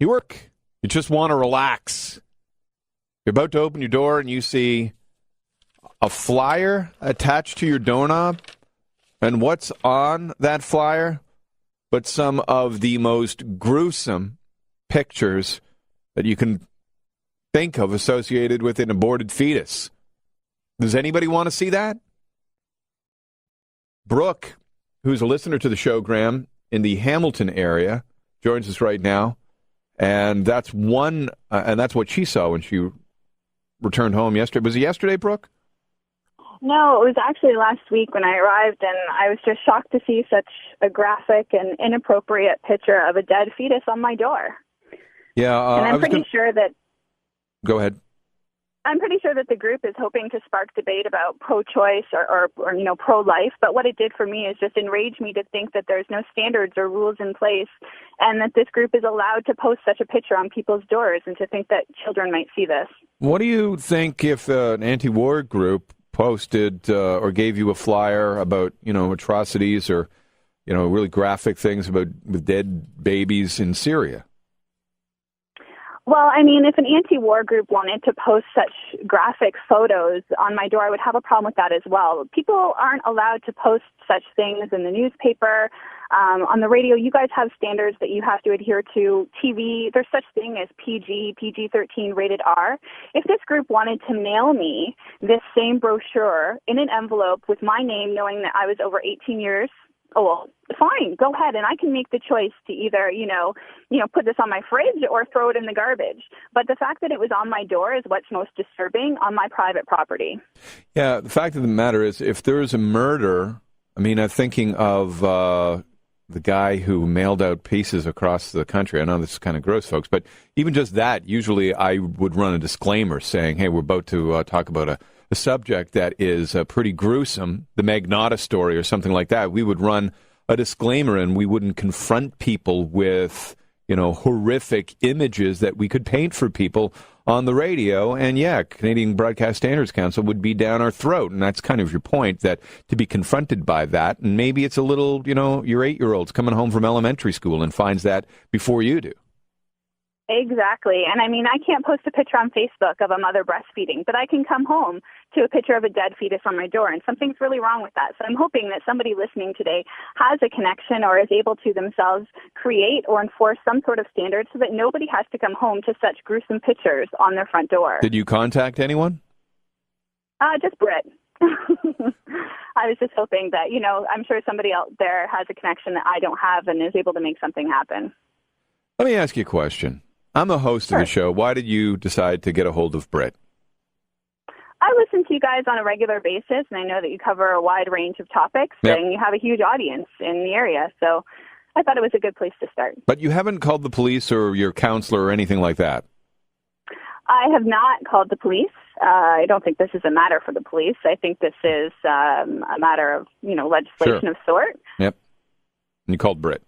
You just want to relax. You're about to open your door and you see a flyer attached to your doorknob. And what's on that flyer but some of the most gruesome pictures that you can think of associated with an aborted fetus. Does anybody want to see that? Brooke, who's a listener to the show, Graham, in the Hamilton area, joins us right now. And that's that's what she saw when she returned home yesterday. Was it yesterday, Brooke? No, it was actually last week when I arrived, and I was just shocked to see such a graphic and inappropriate picture of a dead fetus on my door. Yeah, and I'm pretty sure that... Go ahead. I'm pretty sure that the group is hoping to spark debate about pro-choice or pro-life, but what it did for me is just enrage me to think that there's no standards or rules in place and that this group is allowed to post such a picture on people's doors and to think that children might see this. What do you think if an anti-war group posted or gave you a flyer about, atrocities or, really graphic things about with dead babies in Syria? Well, I mean, if an anti-war group wanted to post such graphic photos on my door, I would have a problem with that as well. People aren't allowed to post such things in the newspaper. On the radio, you guys have standards that you have to adhere to. TV, there's such thing as PG-13 rated R. If this group wanted to mail me this same brochure in an envelope with my name, knowing that I was over 18 years, well, fine, go ahead, and I can make the choice to either, put this on my fridge or throw it in the garbage. But the fact that it was on my door is what's most disturbing on my private property. Yeah, the fact of the matter is, if there is a murder, I'm thinking of the guy who mailed out pieces across the country. I know this is kind of gross, folks, but even just that, usually I would run a disclaimer saying, hey, we're about to talk about a subject that is pretty gruesome, the Magnotta story or something like that. We would run a disclaimer and we wouldn't confront people with, horrific images that we could paint for people on the radio. And yeah, Canadian Broadcast Standards Council would be down our throat. And that's kind of your point, that to be confronted by that. And maybe it's a little, your 8-year-old's coming home from elementary school and finds that before you do. Exactly. And I can't post a picture on Facebook of a mother breastfeeding, but I can come home to a picture of a dead fetus on my door, and something's really wrong with that. So I'm hoping that somebody listening today has a connection or is able to themselves create or enforce some sort of standard so that nobody has to come home to such gruesome pictures on their front door. Did you contact anyone? Just Britt. I was just hoping that, I'm sure somebody out there has a connection that I don't have and is able to make something happen. Let me ask you a question. I'm the host of the show. Why did you decide to get a hold of Britt? I listen to you guys on a regular basis, and I know that you cover a wide range of topics, and you have a huge audience in the area, so I thought it was a good place to start. But you haven't called the police or your counselor or anything like that? I have not called the police. I don't think this is a matter for the police. I think this is a matter of, legislation of sort. Yep. And you called Britt.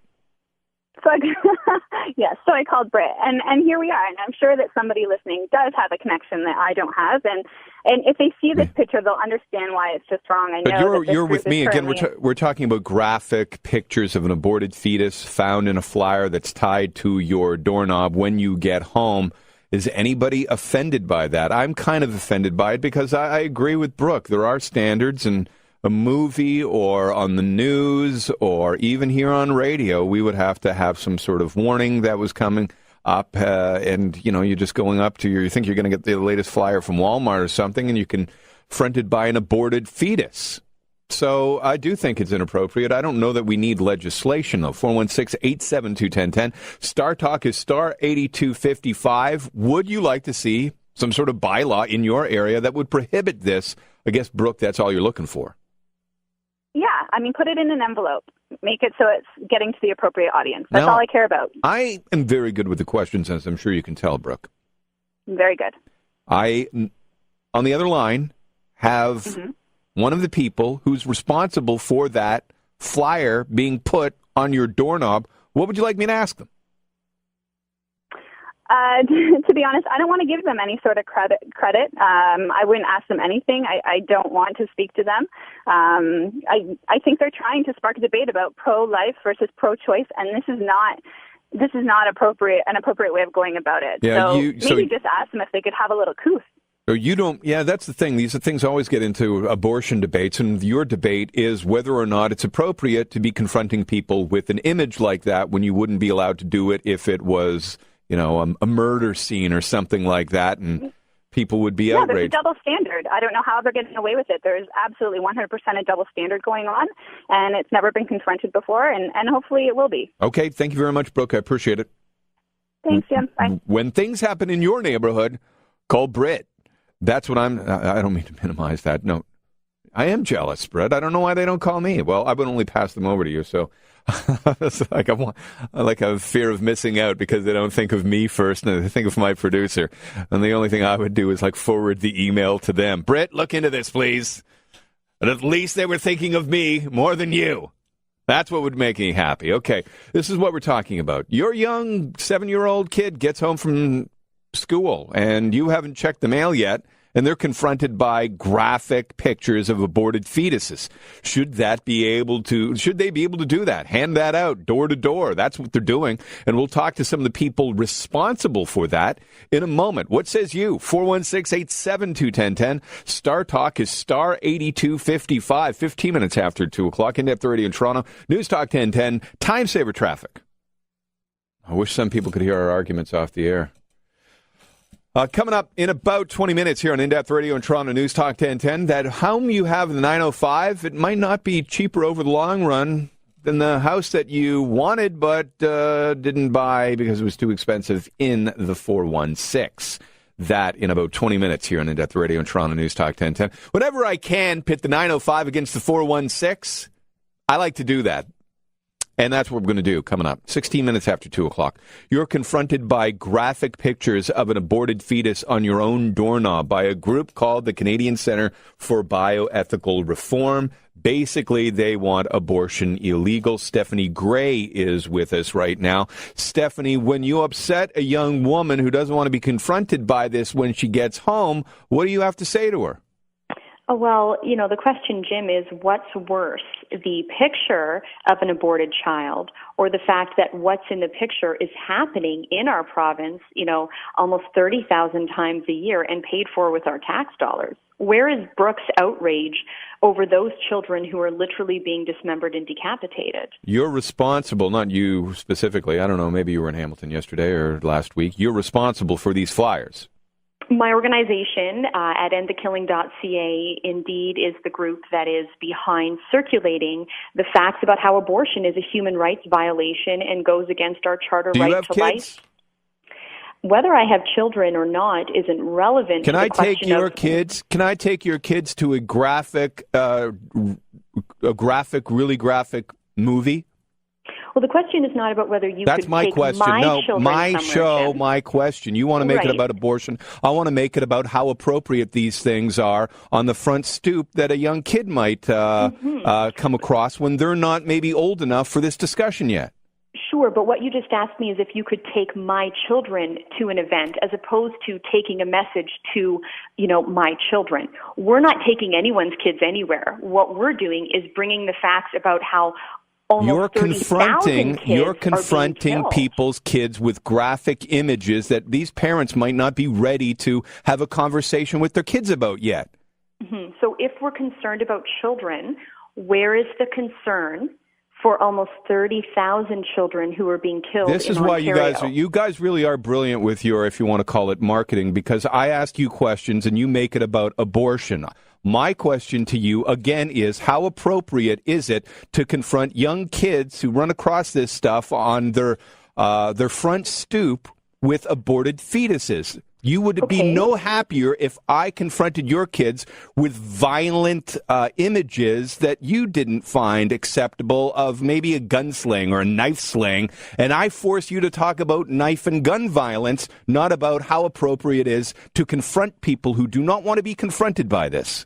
So I called Britt, and here we are. And I'm sure that somebody listening does have a connection that I don't have, and if they see this picture, they'll understand why it's just wrong. I know but you're with me again. We're talking about graphic pictures of an aborted fetus found in a flyer that's tied to your doorknob when you get home. Is anybody offended by that? I'm kind of offended by it because I agree with Brooke. There are standards, and a movie or on the news or even here on radio, we would have to have some sort of warning that was coming up. And, you're just going up to you think you're going to get the latest flyer from Walmart or something, and you can confronted by an aborted fetus. So I do think it's inappropriate. I don't know that we need legislation, though. 416-872-1010. Star Talk is star 8255. Would you like to see some sort of bylaw in your area that would prohibit this? I guess, Brooke, that's all you're looking for. Yeah, put it in an envelope. Make it so it's getting to the appropriate audience. That's all I care about. I am very good with the questions, as I'm sure you can tell, Brooke. Very good. I, on the other line, have one of the people who's responsible for that flyer being put on your doorknob. What would you like me to ask them? To be honest, I don't want to give them any sort of credit. I wouldn't ask them anything. I don't want to speak to them. I think they're trying to spark a debate about pro-life versus pro-choice, and this is not this is not an appropriate way of going about it. Yeah, so maybe just ask them if they could have a little couth. You don't, yeah, that's the thing. These things always get into abortion debates, and your debate is whether or not it's appropriate to be confronting people with an image like that when you wouldn't be allowed to do it if it was, a murder scene or something like that, and people would be outraged. There's a double standard. I don't know how they're getting away with it. There's absolutely 100% a double standard going on, and it's never been confronted before, and hopefully it will be. Okay, thank you very much, Brooke. I appreciate it. Thanks, Jim. Bye. When things happen in your neighborhood, call Britt. That's what I don't mean to minimize that. No, I am jealous, Brett. I don't know why they don't call me. Well, I would only pass them over to you. So it's I have a fear of missing out because they don't think of me first and they think of my producer. And the only thing I would do is forward the email to them. Brett, look into this, please. But at least they were thinking of me more than you. That's what would make me happy. Okay, this is what we're talking about. Your young 7-year-old kid gets home from school and you haven't checked the mail yet, and they're confronted by graphic pictures of aborted fetuses. Should they be able to do that? Hand that out door to door. That's what they're doing. And we'll talk to some of the people responsible for that in a moment. What says you? 416-872-1010. Star Talk is star 8255, 15 minutes after 2 o'clock. In-depth radio in Toronto. News Talk 1010. Time saver traffic. I wish some people could hear our arguments off the air. Coming up in about 20 minutes here on In-Depth Radio in Toronto News Talk 1010, that home you have in the 905, it might not be cheaper over the long run than the house that you wanted but didn't buy because it was too expensive in the 416. That in about 20 minutes here on In-Depth Radio in Toronto News Talk 1010. Whenever I can pit the 905 against the 416, I like to do that. And that's what we're going to do coming up. 16 minutes after 2 o'clock. You're confronted by graphic pictures of an aborted fetus on your own doorknob by a group called the Canadian Centre for Bioethical Reform. Basically, they want abortion illegal. Stephanie Gray is with us right now. Stephanie, when you upset a young woman who doesn't want to be confronted by this when she gets home, what do you have to say to her? Well, the question, Jim, is what's worse, the picture of an aborted child or the fact that what's in the picture is happening in our province, almost 30,000 times a year and paid for with our tax dollars? Where is Brooke's outrage over those children who are literally being dismembered and decapitated? You're responsible, not you specifically. I don't know, maybe you were in Hamilton yesterday or last week. You're responsible for these flyers. My organization at endthekilling.ca indeed is the group that is behind circulating the facts about how abortion is a human rights violation and goes against our charter right to life. Whether I have children or not isn't relevant. Can I take your kids? Can I take your kids to a really graphic movie? Well, the question is not about whether you could take my children somewhere. My question. You want to make it about abortion. I want to make it about how appropriate these things are on the front stoop that a young kid might come across when they're not maybe old enough for this discussion yet. Sure, but what you just asked me is if you could take my children to an event as opposed to taking a message to, my children. We're not taking anyone's kids anywhere. What we're doing is bringing the facts about how you're confronting people's kids with graphic images that these parents might not be ready to have a conversation with their kids about yet. Mm-hmm. So if we're concerned about children, where is the concern for almost 30,000 children who are being killed in Ontario? This is why you guys really are brilliant with your, if you want to call it, marketing, because I ask you questions and you make it about abortion. My question to you, again, is how appropriate is it to confront young kids who run across this stuff on their front stoop with aborted fetuses? You would be no happier if I confronted your kids with violent images that you didn't find acceptable of maybe a gunsling or a knife sling, and I force you to talk about knife and gun violence, not about how appropriate it is to confront people who do not want to be confronted by this.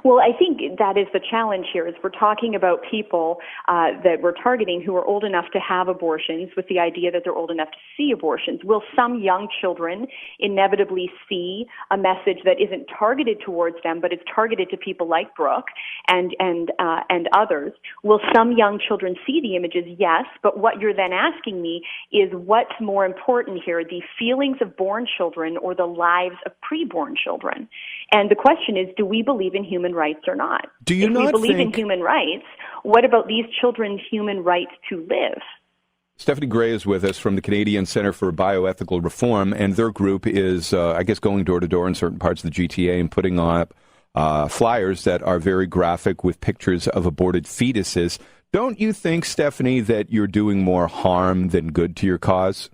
Well, I think that is the challenge here, is we're talking about people that we're targeting who are old enough to have abortions with the idea that they're old enough to see abortions. Will some young children inevitably see a message that isn't targeted towards them, but is targeted to people like Brooke and others? Will some young children see the images? Yes, but what you're then asking me is what's more important here, the feelings of born children or the lives of preborn children? And the question is, do we believe in human rights or not? Do you if not we believe think... in human rights, what about these children's human rights to live? Stephanie Gray is with us from the Canadian Centre for Bioethical Reform, and their group is, I guess, going door to door in certain parts of the GTA and putting up flyers that are very graphic with pictures of aborted fetuses. Don't you think, Stephanie, that you're doing more harm than good to your cause?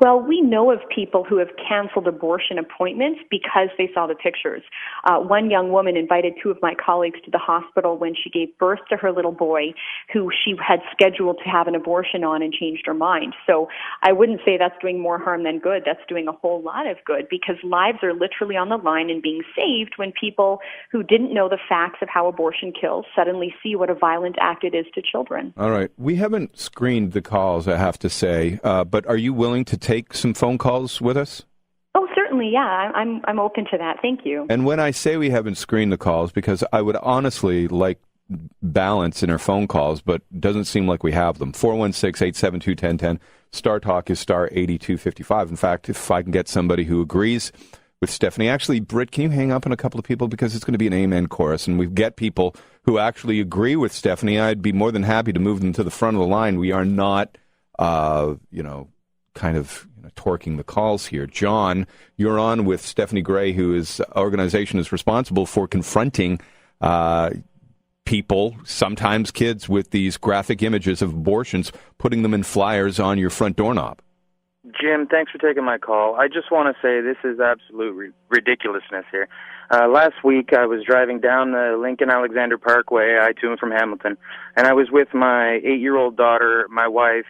Well, we know of people who have canceled abortion appointments because they saw the pictures. One young woman invited two of my colleagues to the hospital when she gave birth to her little boy, who she had scheduled to have an abortion on, and changed her mind. So I wouldn't say that's doing more harm than good. That's doing a whole lot of good, because lives are literally on the line and being saved when people who didn't know the facts of how abortion kills suddenly see what a violent act it is to children. All right. We haven't screened the calls, I have to say, but are you willing to take some phone calls with us? Oh, certainly, yeah. I'm open to that. Thank you. And when I say we haven't screened the calls, because I would honestly like balance in our phone calls, but it doesn't seem like we have them. 416-872-1010. Star Talk is star 8255. In fact, if I can get somebody who agrees with Stephanie. Actually, Britt, can you hang up on a couple of people, because it's going to be an amen chorus, and we get people who actually agree with Stephanie. I'd be more than happy to move them to the front of the line. We are not, torquing the calls here. John, you're on with Stephanie Gray, whose organization is responsible for confronting people, sometimes kids, with these graphic images of abortions, putting them in flyers on your front doorknob. Jim, thanks for taking my call. I just want to say this is absolute ridiculousness here. Last week I was driving down the Lincoln-Alexander Parkway, I too am from Hamilton, and I was with my 8-year-old daughter, my wife,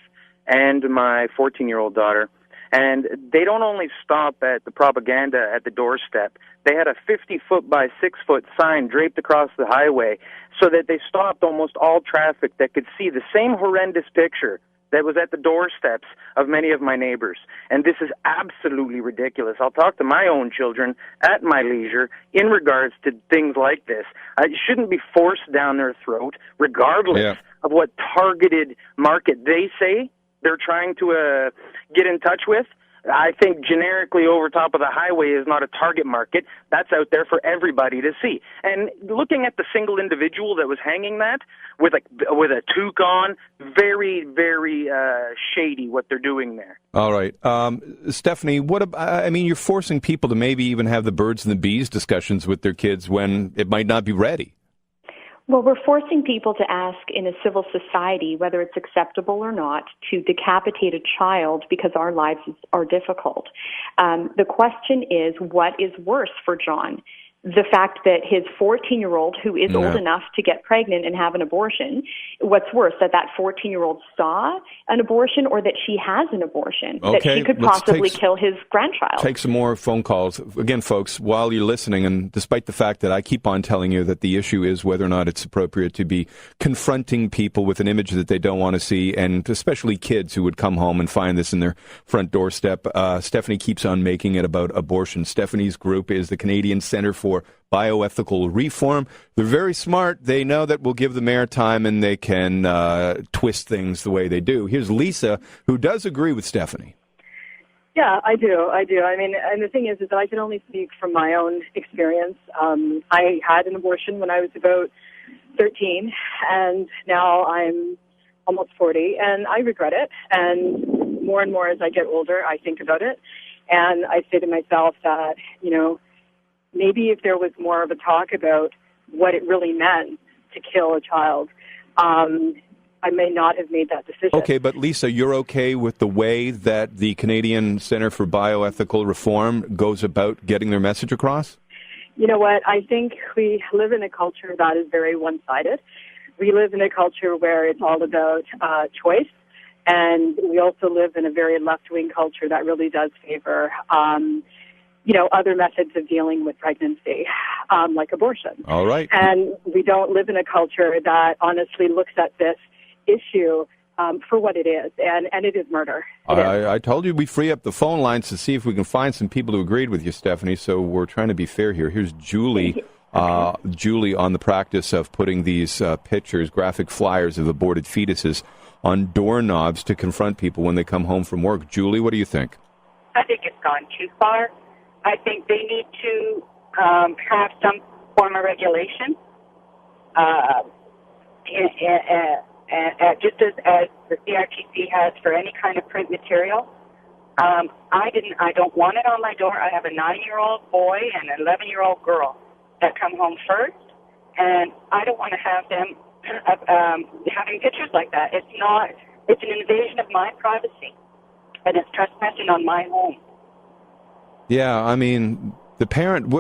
and my 14-year-old daughter. And they don't only stop at the propaganda at the doorstep. They had a 50-foot by 6-foot sign draped across the highway so that they stopped almost all traffic that could see the same horrendous picture that was at the doorsteps of many of my neighbors. And this is absolutely ridiculous. I'll talk to my own children at my leisure in regards to things like this. It shouldn't be forced down their throat, regardless of what targeted market they say they're trying to get in touch with. I think generically over top of the highway is not a target market. That's out there for everybody to see. And looking at the single individual that was hanging that with a toque on, very, very shady what they're doing there. All right. Stephanie, you're forcing people to maybe even have the birds and the bees discussions with their kids when it might not be ready. Well, we're forcing people to ask in a civil society whether it's acceptable or not to decapitate a child because our lives are difficult. The question is, what is worse for John? The fact that his 14-year-old, who is old enough to get pregnant and have an abortion, what's worse, that 14-year-old saw an abortion or that she has an abortion, that she could possibly kill his grandchild? Take some more phone calls. Again, folks, while you're listening, and despite the fact that I keep on telling you that the issue is whether or not it's appropriate to be confronting people with an image that they don't want to see, and especially kids who would come home and find this in their front doorstep, Stephanie keeps on making it about abortion. Stephanie's group is the Canadian Centre for Bioethical Reform. They're very smart. They know that we'll give them airtime and they can twist things the way they do. Here's Lisa, who does agree with Stephanie. Yeah, I do. I mean, and the thing is that I can only speak from my own experience. I had an abortion when I was about 13, and now I'm almost 40, and I regret it. And more as I get older, I think about it. And I say to myself that, maybe if there was more of a talk about what it really meant to kill a child, I may not have made that decision. Okay, but Lisa, you're okay with the way that the Canadian Centre for Bioethical Reform goes about getting their message across? You know what? I think we live in a culture that is very one-sided. We live in a culture where it's all about choice, and we also live in a very left-wing culture that really does favor other methods of dealing with pregnancy, like abortion. All right. And we don't live in a culture that honestly looks at this issue for what it is, and it is murder. I told you we free up the phone lines to see if we can find some people who agreed with you, Stephanie, so we're trying to be fair here. Here's Julie. Julie on the practice of putting these pictures, graphic flyers of aborted fetuses on doorknobs to confront people when they come home from work. Julie, what do you think? I think it's gone too far. I think they need to have some form of regulation, just as the CRTC has for any kind of print material. I don't want it on my door. I have a 9-year-old boy and an 11-year-old girl that come home first, and I don't want to have them having pictures like that. It's an invasion of my privacy, and it's trespassing on my home. Yeah, I mean, the parent,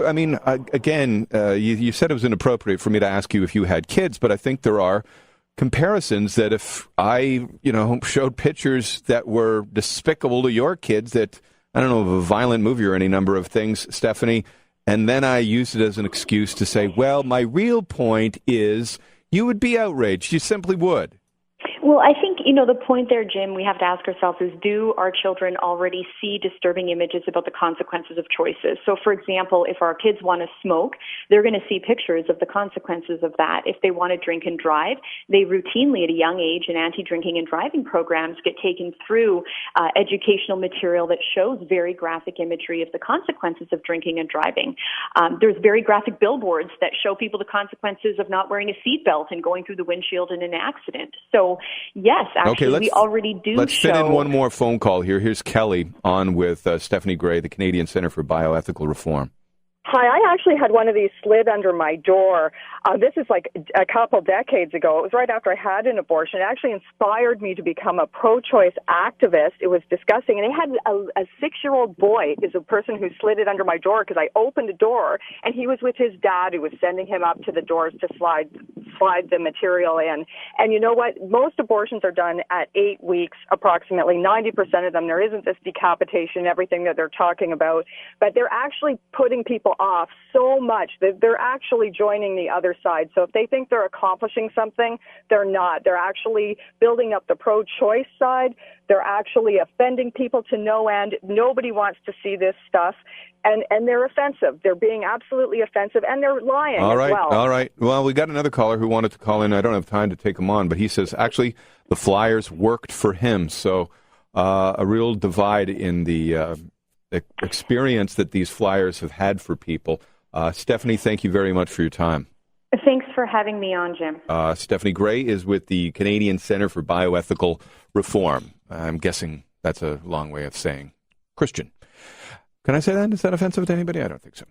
again, you said it was inappropriate for me to ask you if you had kids, but I think there are comparisons that if I, showed pictures that were despicable to your kids, that, I don't know, of a violent movie or any number of things, Stephanie, and then I used it as an excuse to say, well, my real point is you would be outraged. You simply would. Well, I think, the point there, Jim, we have to ask ourselves is, do our children already see disturbing images about the consequences of choices? So, for example, if our kids want to smoke, they're going to see pictures of the consequences of that. If they want to drink and drive, they routinely at a young age in anti-drinking and driving programs get taken through educational material that shows very graphic imagery of the consequences of drinking and driving. There's very graphic billboards that show people the consequences of not wearing a seatbelt and going through the windshield in an accident. So, yes, actually, we already do Let's fit in one more phone call here. Here's Kelly on with Stephanie Gray, the Canadian Centre for Bioethical Reform. Hi, I actually had one of these slid under my door. This is like a couple decades ago. It was right after I had an abortion. It actually inspired me to become a pro-choice activist. It was disgusting. And they had a 6-year-old boy is a person who slid it under my door because I opened a door, and he was with his dad who was sending him up to the doors to slide the material in. And you know what? Most abortions are done at 8 weeks, approximately 90% of them. There isn't this decapitation, everything that they're talking about, but they're actually putting people off so much that they're actually joining the other side. So if they think they're accomplishing something, they're not. They're actually building up the pro-choice side. They're actually offending people to no end. Nobody wants to see this stuff. And they're offensive. They're being absolutely offensive, and they're lying as well. All right. Well, we got another caller who wanted to call in. I don't have time to take him on, but he says, actually, the flyers worked for him. So a real divide in the experience that these flyers have had for people. Stephanie, thank you very much for your time. Thanks for having me on, Jim. Stephanie Gray is with the Canadian Centre for Bioethical Reform. I'm guessing that's a long way of saying Christian. Can I say that? Is that offensive to anybody? I don't think so.